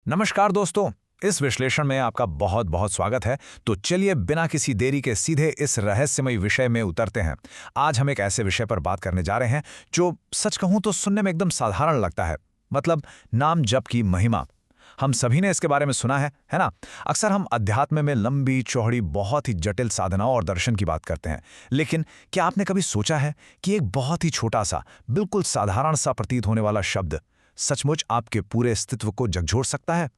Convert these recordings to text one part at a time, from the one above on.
नमस्कार दोस्तों। इस विश्लेषण में आपका बहुत बहुत स्वागत है। तो चलिए बिना किसी देरी के सीधे इस रहस्यमयी विषय में उतरते हैं। आज हम एक ऐसे विषय पर बात करने जा रहे हैं जो सच कहूं तो सुनने में एकदम साधारण लगता है। मतलब नाम जप की महिमा। हम सभी ने इसके बारे में सुना है ना? अक्सर हम अध्यात्म में लंबी चौड़ी बहुत ही जटिल साधनाओं और दर्शन की बात करते हैं, लेकिन क्या आपने कभी सोचा है कि एक बहुत ही छोटा सा, बिल्कुल साधारण सा प्रतीत होने वाला शब्द सचमुच आपके पूरे अस्तित्व को झकझोर सकता है?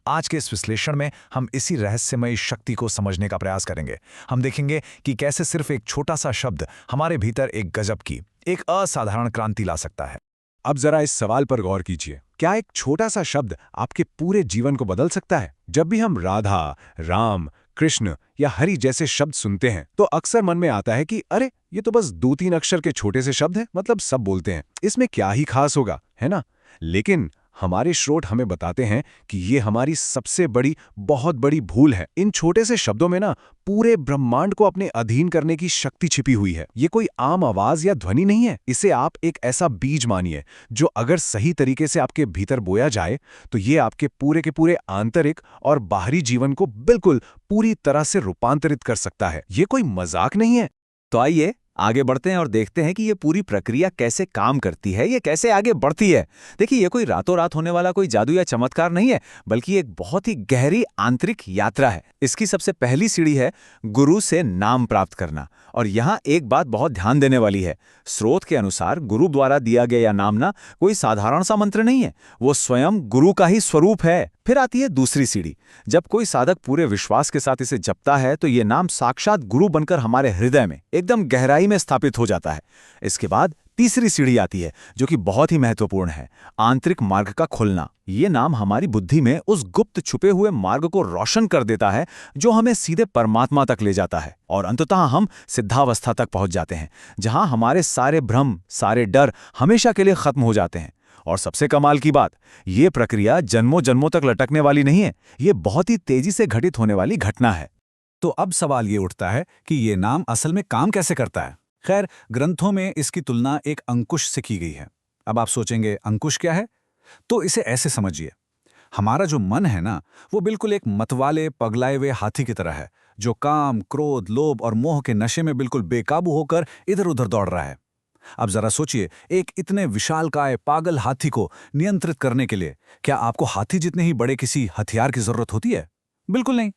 आज के इस विश्लेषण में हम इसी रहस्यमयी शक्ति को समझने का प्रयास करेंगे। हम देखेंगे कि कैसे सिर्फ एक छोटा सा शब्द हमारे भीतर एक गजब की, एक असाधारण क्रांति ला सकता है। अब जरा इस सवाल पर गौर कीजिए, क्या एक छोटा सा शब्द आपके पूरे जीवन को बदल सकता है? जब भी हम राधा, राम, कृष्ण या हरि जैसे शब्द सुनते हैं तो अक्सर मन में आता है कि अरे ये तो बस 2-3 अक्षर के छोटे से शब्द हैं, मतलब सब बोलते हैं, इसमें क्या ही खास होगा, है ना? लेकिन हमारे स्रोत हमें बताते हैं कि ये हमारी सबसे बड़ी, बहुत बड़ी भूल है। इन छोटे से शब्दों में ना पूरे ब्रह्मांड को अपने अधीन करने की शक्ति छिपी हुई है। ये कोई आम आवाज या ध्वनि नहीं है। इसे आप एक ऐसा बीज मानिए जो अगर सही तरीके से आपके भीतर बोया जाए तो ये आपके पूरे के पूरे आंतरिक और बाहरी जीवन को बिल्कुल पूरी तरह से रूपांतरित कर सकता है। ये कोई मजाक नहीं है। तो आइए आगे बढ़ते हैं और देखते हैं कि ये पूरी प्रक्रिया कैसे काम करती है, ये कैसे आगे बढ़ती है। देखिए, ये कोई रातों रात होने वाला कोई जादू या चमत्कार नहीं है, बल्कि एक बहुत ही गहरी आंतरिक यात्रा है। इसकी सबसे पहली सीढ़ी है गुरु से नाम प्राप्त करना। और यहाँ एक बात बहुत ध्यान देने वाली है। स्रोत के अनुसार गुरु द्वारा दिया गया नाम ना कोई साधारण सा मंत्र नहीं है, वो स्वयं गुरु का ही स्वरूप है। फिर आती है दूसरी सीढ़ी। जब कोई साधक पूरे विश्वास के साथ इसे जपता है तो ये नाम साक्षात गुरु बनकर हमारे हृदय में एकदम गहराई में स्थापित हो जाता है। इसके बाद तीसरी सीढ़ी आती है जो कि बहुत ही महत्वपूर्ण है, आंतरिक मार्ग का खुलना। ये नाम हमारी बुद्धि में उस गुप्त छुपे हुए मार्ग को रोशन कर देता है जो हमें सीधे परमात्मा तक ले जाता है, और अंततः हम सिद्धावस्था तक पहुंच जाते हैं जहां हमारे सारे भ्रम, सारे डर हमेशा के लिए खत्म हो जाते हैं। और सबसे कमाल की बात, ये प्रक्रिया जन्मों जन्मों तक लटकने वाली नहीं है, ये बहुत ही तेजी से घटित होने वाली घटना है। तो अब सवाल ये उठता है कि ये नाम असल में काम कैसे करता है? खैर, ग्रंथों में इसकी तुलना एक अंकुश से की गई है। अब आप सोचेंगे अंकुश क्या है? तो इसे ऐसे समझिए, हमारा जो मन है ना, वो बिल्कुल एक मतवाले पगलाए हुए हाथी की तरह है जो काम, क्रोध, लोभ और मोह के नशे में बिल्कुल बेकाबू होकर इधर उधर दौड़ रहा है। अब जरा सोचिए, एक इतने विशालकाय पागल हाथी को नियंत्रित करने के लिए क्या आपको हाथी जितने ही बड़े किसी हथियार की जरूरत होती है? बिल्कुल नहीं।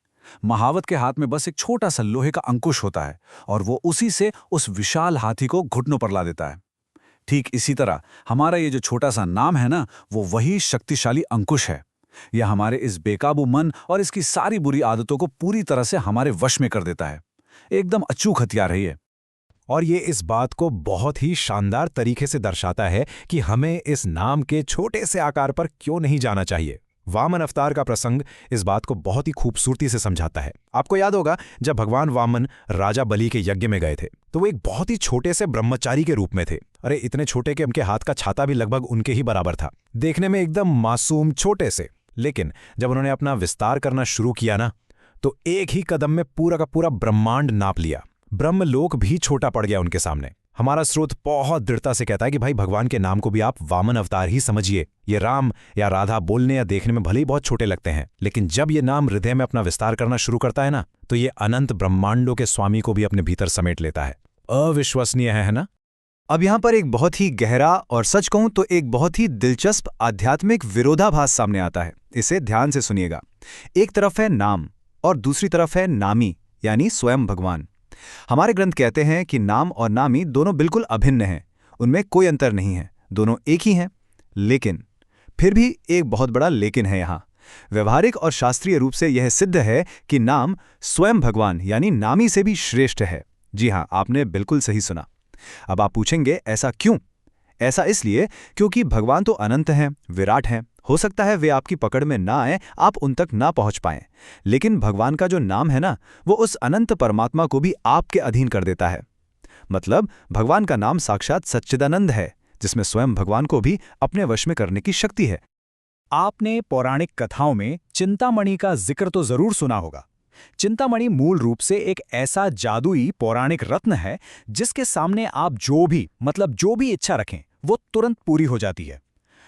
महावत के हाथ में बस एक छोटा सा लोहे का अंकुश होता है और वो उसी से उस विशाल हाथी को घुटनों पर ला देता है। ठीक इसी तरह हमारा ये जो छोटा सा नाम है ना, वो वही शक्तिशाली अंकुश है। यह हमारे इस बेकाबू मन और इसकी सारी बुरी आदतों को पूरी तरह से हमारे वश में कर देता है। एकदम अचूक हथियार है ये। और ये इस बात को बहुत ही शानदार तरीके से दर्शाता है कि हमें इस नाम के छोटे से आकार पर क्यों नहीं जाना चाहिए। वामन अवतार का प्रसंग इस बात को बहुत ही खूबसूरती से समझाता है। आपको याद होगा, जब भगवान वामन राजा बलि के यज्ञ में गए थे तो वो एक बहुत ही छोटे से ब्रह्मचारी के रूप में थे। अरे इतने छोटे कि उनके हाथ का छाता भी लगभग उनके ही बराबर था, देखने में एकदम मासूम छोटे से। लेकिन जब उन्होंने अपना विस्तार करना शुरू किया ना, तो एक ही कदम में पूरा का पूरा ब्रह्मांड नाप लिया। ब्रह्मलोक भी छोटा पड़ गया उनके सामने। हमारा स्रोत बहुत दृढ़ता से कहता है कि भाई, भगवान के नाम को भी आप वामन अवतार ही समझिए। ये राम या राधा बोलने या देखने में भले ही बहुत छोटे लगते हैं, लेकिन जब ये नाम हृदय में अपना विस्तार करना शुरू करता है ना, तो ये अनंत ब्रह्मांडों के स्वामी को भी अपने भीतर समेट लेता है। अविश्वसनीय है ना? अब यहाँ पर एक बहुत ही गहरा और सच कहूं तो एक बहुत ही दिलचस्प आध्यात्मिक विरोधाभास सामने आता है। इसे ध्यान से सुनिएगा। एक तरफ है नाम और दूसरी तरफ है नामी, यानी स्वयं भगवान। हमारे ग्रंथ कहते हैं कि नाम और नामी दोनों बिल्कुल अभिन्न हैं, उनमें कोई अंतर नहीं है, दोनों एक ही हैं। लेकिन फिर भी एक बहुत बड़ा लेकिन है यहाँ। व्यवहारिक और शास्त्रीय रूप से यह सिद्ध है कि नाम स्वयं भगवान यानी नामी से भी श्रेष्ठ है। जी हाँ, आपने बिल्कुल सही सुना। अब आप पूछेंगे ऐसा क्यों? ऐसा इसलिए क्योंकि भगवान तो अनंत हैं, विराट हैं। हो सकता है वे आपकी पकड़ में ना आए, आप उन तक ना पहुंच पाएं, लेकिन भगवान का जो नाम है ना, वो उस अनंत परमात्मा को भी आपके अधीन कर देता है। मतलब भगवान का नाम साक्षात सच्चिदानंद है, जिसमें स्वयं भगवान को भी अपने वश में करने की शक्ति है। आपने पौराणिक कथाओं में चिंतामणि का जिक्र तो जरूर सुना होगा। चिंतामणि मूल रूप से एक ऐसा जादुई पौराणिक रत्न है जिसके सामने आप जो भी इच्छा रखें वो तुरंत पूरी हो जाती है।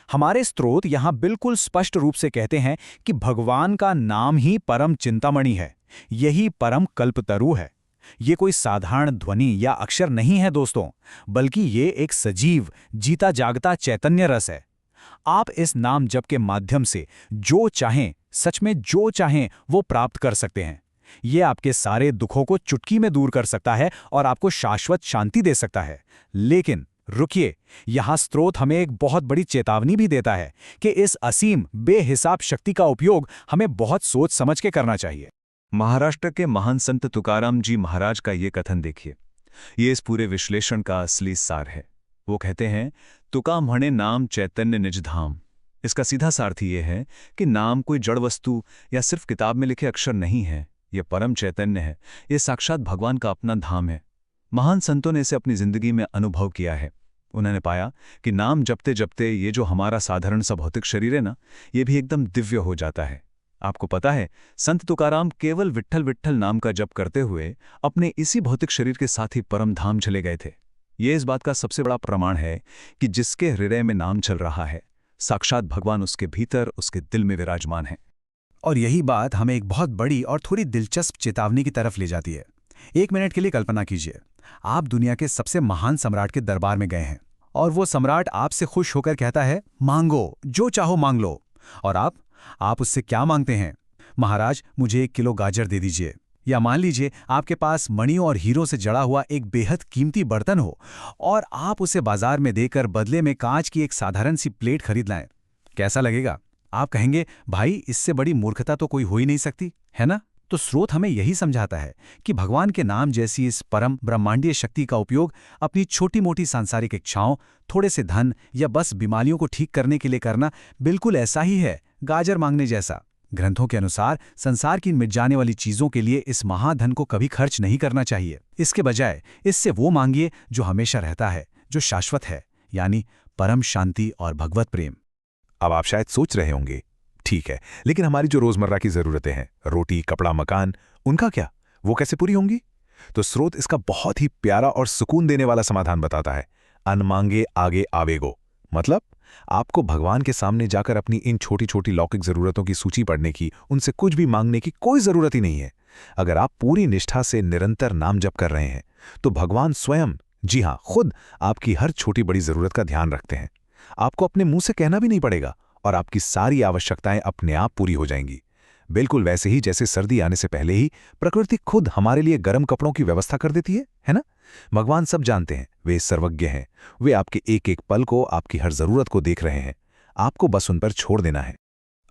हमारे स्रोत यहाँ बिल्कुल स्पष्ट रूप से कहते हैं कि भगवान का नाम ही परम चिंतामणि है, यही परम कल्पतरु है। ये कोई साधारण ध्वनि या अक्षर नहीं है दोस्तों, बल्कि ये एक सजीव, जीता जागता चैतन्य रस है। आप इस नाम जप के माध्यम से जो चाहें, सच में जो चाहें, वो प्राप्त कर सकते हैं। ये आपके सारे दुखों को चुटकी में दूर कर सकता है और आपको शाश्वत शांति दे सकता है। लेकिन रुकिए, यहाँ स्रोत हमें एक बहुत बड़ी चेतावनी भी देता है कि इस असीम, बेहिसाब शक्ति का उपयोग हमें बहुत सोच समझ के करना चाहिए। महाराष्ट्र के महान संत तुकाराम जी महाराज का ये कथन देखिए, ये इस पूरे विश्लेषण का असली सार है। वो कहते हैं, तुका म्हणे नाम चैतन्य निज धाम। इसका सीधा सार्थ ये है कि नाम कोई जड़ वस्तु या सिर्फ किताब में लिखे अक्षर नहीं है, ये परम चैतन्य है, ये साक्षात भगवान का अपना धाम है। महान संतों ने इसे अपनी जिंदगी में अनुभव किया है। उन्होंने पाया कि नाम जपते जपते ये जो हमारा साधारण सा भौतिक शरीर है ना, ये भी एकदम दिव्य हो जाता है। आपको पता है, संत तुकाराम केवल विट्ठल विट्ठल नाम का जप करते हुए अपने इसी भौतिक शरीर के साथ ही परम धाम चले गए थे। ये इस बात का सबसे बड़ा प्रमाण है कि जिसके हृदय में नाम चल रहा है, साक्षात भगवान उसके भीतर, उसके दिल में विराजमान है। और यही बात हमें एक बहुत बड़ी और थोड़ी दिलचस्प चेतावनी की तरफ ले जाती है। 1 मिनट के लिए कल्पना कीजिए, आप दुनिया के सबसे महान सम्राट के दरबार में गए हैं और वो सम्राट आपसे खुश होकर कहता है, मांगो, जो चाहो मांग लो। और आप उससे क्या मांगते हैं? महाराज, मुझे 1 किलो गाजर दे दीजिए। या मान लीजिए आपके पास मणियों और हीरों से जड़ा हुआ एक बेहद कीमती बर्तन हो और आप उसे बाजार में देकर बदले में कांच की एक साधारण सी प्लेट खरीद लाएं। कैसा लगेगा? आप कहेंगे, भाई इससे बड़ी मूर्खता तो कोई हो ही नहीं सकती, है ना? तो स्रोत हमें यही समझाता है कि भगवान के नाम जैसी इस परम ब्रह्मांडीय शक्ति का उपयोग अपनी छोटी मोटी सांसारिक इच्छाओं, थोड़े से धन या बस बीमारियों को ठीक करने के लिए करना बिल्कुल ऐसा ही है, गाजर मांगने जैसा। ग्रंथों के अनुसार संसार की मिट जाने वाली चीजों के लिए इस महाधन को कभी खर्च नहीं करना चाहिए। इसके बजाय इससे वो मांगिए जो हमेशा रहता है, जो शाश्वत है, यानी परम शांति और भगवत प्रेम। अब आप शायद सोच रहे होंगे, ठीक है, लेकिन हमारी जो रोजमर्रा की जरूरतें हैं, रोटी, कपड़ा, मकान, उनका क्या? वो कैसे पूरी होंगी? तो स्रोत इसका बहुत ही प्यारा और सुकून देने वाला समाधान बताता है। अन मांगे आगे आवेगो। मतलब आपको भगवान के सामने जाकर अपनी इन छोटी छोटी लौकिक जरूरतों की सूची पढ़ने की, उनसे कुछ भी मांगने की कोई जरूरत ही नहीं है। अगर आप पूरी निष्ठा से निरंतर नाम जप कर रहे हैं तो भगवान स्वयं, जी हां, खुद आपकी हर छोटी बड़ी जरूरत का ध्यान रखते हैं। आपको अपने मुंह से कहना भी नहीं पड़ेगा और आपकी सारी आवश्यकताएं अपने आप पूरी हो जाएंगी। बिल्कुल वैसे ही जैसे सर्दी आने से पहले ही प्रकृति खुद हमारे लिए गर्म कपड़ों की व्यवस्था कर देती है ना? भगवान सब जानते हैं, वे सर्वज्ञ हैं। वे आपके एक एक पल को, आपकी हर जरूरत को देख रहे हैं। आपको बस उन पर छोड़ देना है।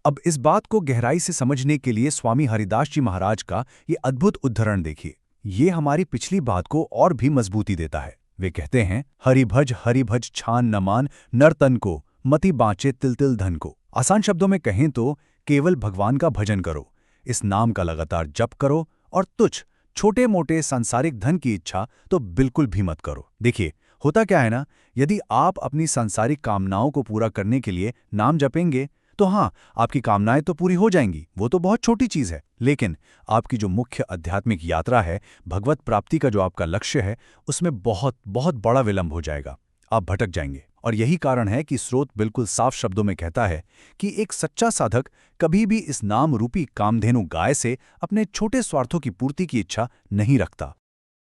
अब इस बात को गहराई से समझने के लिए स्वामी हरिदास जी महाराज का ये अद्भुत उद्धरण देखिए। ये हमारी पिछली बात को और भी मजबूती देता है। वे कहते हैं, हरिभज छान न मान नर तन को, मति बाँचे तिल तिल धन को। आसान शब्दों में कहें तो केवल भगवान का भजन करो, इस नाम का लगातार जप करो और तुच्छ छोटे मोटे सांसारिक धन की इच्छा तो बिल्कुल भी मत करो। देखिए, होता क्या है ना, यदि आप अपनी सांसारिक कामनाओं को पूरा करने के लिए नाम जपेंगे तो हाँ, आपकी कामनाएं तो पूरी हो जाएंगी, वो तो बहुत छोटी चीज है। लेकिन आपकी जो मुख्य आध्यात्मिक यात्रा है, भगवत प्राप्ति का जो आपका लक्ष्य है, उसमें बहुत बहुत बड़ा विलंब हो जाएगा। आप भटक जाएंगे। और यही कारण है कि स्रोत बिल्कुल साफ शब्दों में कहता है कि एक सच्चा साधक कभी भी इस नाम रूपी कामधेनु गाय से अपने छोटे स्वार्थों की पूर्ति की इच्छा नहीं रखता।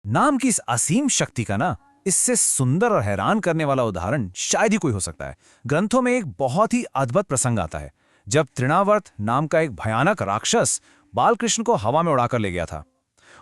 नाम की इस असीम शक्ति का ना, इससे सुंदर और हैरान करने वाला उदाहरण शायद ही कोई हो सकता है। ग्रंथों में एक बहुत ही अद्भुत प्रसंग आता है, जब तृणावर्त नाम का एक भयानक राक्षस बालकृष्ण को हवा में उड़ाकर ले गया था।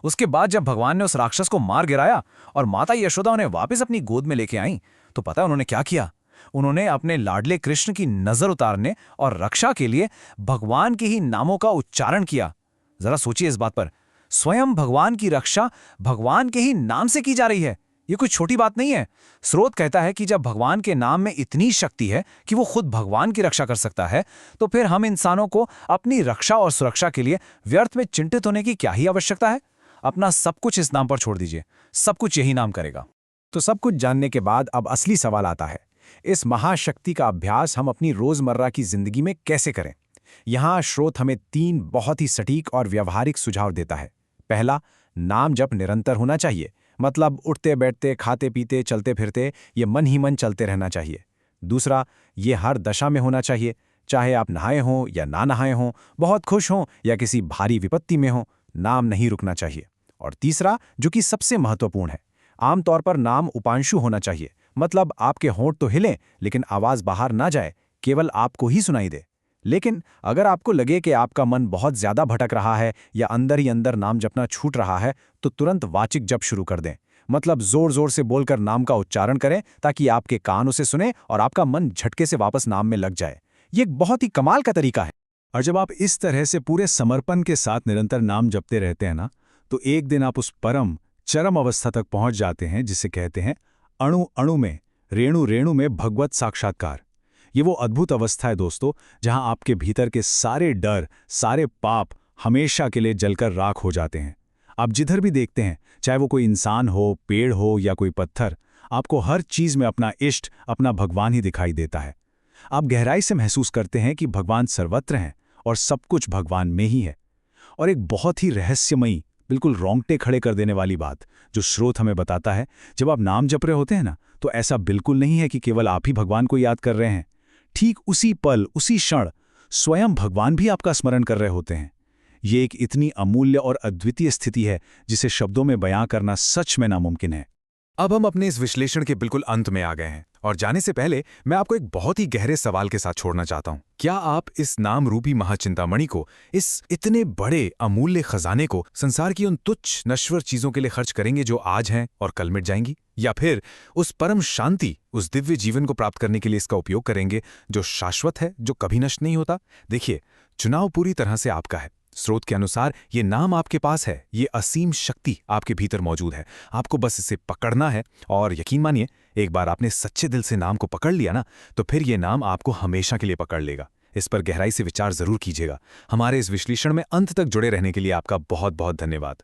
उसके बाद जब भगवान ने उस राक्षस को मार गिराया और माता यशोदा उन्हें वापस अपनी गोद में लेके आई, तो पता है उन्होंने क्या किया? उन्होंने अपने लाडले कृष्ण की नजर उतारने और रक्षा के लिए भगवान के ही नामों का उच्चारण किया। जरा सोचिए इस बात पर, स्वयं भगवान की रक्षा भगवान के ही नाम से की जा रही है। ये कोई छोटी बात नहीं है। स्रोत कहता है कि जब भगवान के नाम में इतनी शक्ति है कि वो खुद भगवान की रक्षा कर सकता है, तो फिर हम इंसानों को अपनी रक्षा और सुरक्षा के लिए व्यर्थ में चिंतित होने की क्या ही आवश्यकता है? अपना सब कुछ इस नाम पर छोड़ दीजिए, सब कुछ यही नाम करेगा। तो सब कुछ जानने के बाद अब असली सवाल आता है, इस महाशक्ति का अभ्यास हम अपनी रोजमर्रा की जिंदगी में कैसे करें? यहां स्रोत हमें 3 बहुत ही सटीक और व्यवहारिक सुझाव देता है। पहला, नाम जप निरंतर होना चाहिए, मतलब उठते बैठते, खाते पीते, चलते फिरते ये मन ही मन चलते रहना चाहिए। दूसरा, ये हर दशा में होना चाहिए, चाहे आप नहाए हों या ना नहाए हों, बहुत खुश हों या किसी भारी विपत्ति में हों, नाम नहीं रुकना चाहिए। और तीसरा, जो कि सबसे महत्वपूर्ण है, आमतौर पर नाम उपांशु होना चाहिए, मतलब आपके होंठ तो हिलें लेकिन आवाज बाहर ना जाए, केवल आपको ही सुनाई दे। लेकिन अगर आपको लगे कि आपका मन बहुत ज्यादा भटक रहा है या अंदर ही अंदर नाम जपना छूट रहा है, तो तुरंत वाचिक जप शुरू कर दें। मतलब जोर जोर से बोलकर नाम का उच्चारण करें ताकि आपके कान उसे सुने और आपका मन झटके से वापस नाम में लग जाए। ये एक बहुत ही कमाल का तरीका है। और जब आप इस तरह से पूरे समर्पण के साथ निरंतर नाम जपते रहते हैं ना, तो एक दिन आप उस परम चरम अवस्था तक पहुंच जाते हैं जिसे कहते हैं अणु अणु में, रेणु रेणु में भगवत साक्षात्कार। ये वो अद्भुत अवस्था है दोस्तों, जहां आपके भीतर के सारे डर, सारे पाप हमेशा के लिए जलकर राख हो जाते हैं। आप जिधर भी देखते हैं, चाहे वो कोई इंसान हो, पेड़ हो या कोई पत्थर, आपको हर चीज में अपना इष्ट, अपना भगवान ही दिखाई देता है। आप गहराई से महसूस करते हैं कि भगवान सर्वत्र हैं और सब कुछ भगवान में ही है। और एक बहुत ही रहस्यमयी, बिल्कुल रोंगटे खड़े कर देने वाली बात जो स्रोत हमें बताता है, जब आप नाम जप रहे होते हैं ना, तो ऐसा बिल्कुल नहीं है कि केवल आप ही भगवान को याद कर रहे हैं। ठीक उसी पल, उसी क्षण स्वयं भगवान भी आपका स्मरण कर रहे होते हैं। ये एक इतनी अमूल्य और अद्वितीय स्थिति है जिसे शब्दों में बयां करना सच में नामुमकिन है। अब हम अपने इस विश्लेषण के बिल्कुल अंत में आ गए हैं और जाने से पहले मैं आपको एक बहुत ही गहरे सवाल के साथ छोड़ना चाहता हूं। क्या आप इस नाम रूपी महाचिंतामणि को, इस इतने बड़े अमूल्य खजाने को संसार की उन तुच्छ नश्वर चीजों के लिए खर्च करेंगे जो आज हैं और कल मिट जाएंगी, या फिर उस परम शांति, उस दिव्य जीवन को प्राप्त करने के लिए इसका उपयोग करेंगे जो शाश्वत है, जो कभी नष्ट नहीं होता? देखिए, चुनाव पूरी तरह से आपका है। स्रोत के अनुसार ये नाम आपके पास है, ये असीम शक्ति आपके भीतर मौजूद है। आपको बस इसे पकड़ना है और यकीन मानिए, एक बार आपने सच्चे दिल से नाम को पकड़ लिया ना, तो फिर ये नाम आपको हमेशा के लिए पकड़ लेगा। इस पर गहराई से विचार जरूर कीजिएगा। हमारे इस विश्लेषण में अंत तक जुड़े रहने के लिए आपका बहुत बहुत धन्यवाद।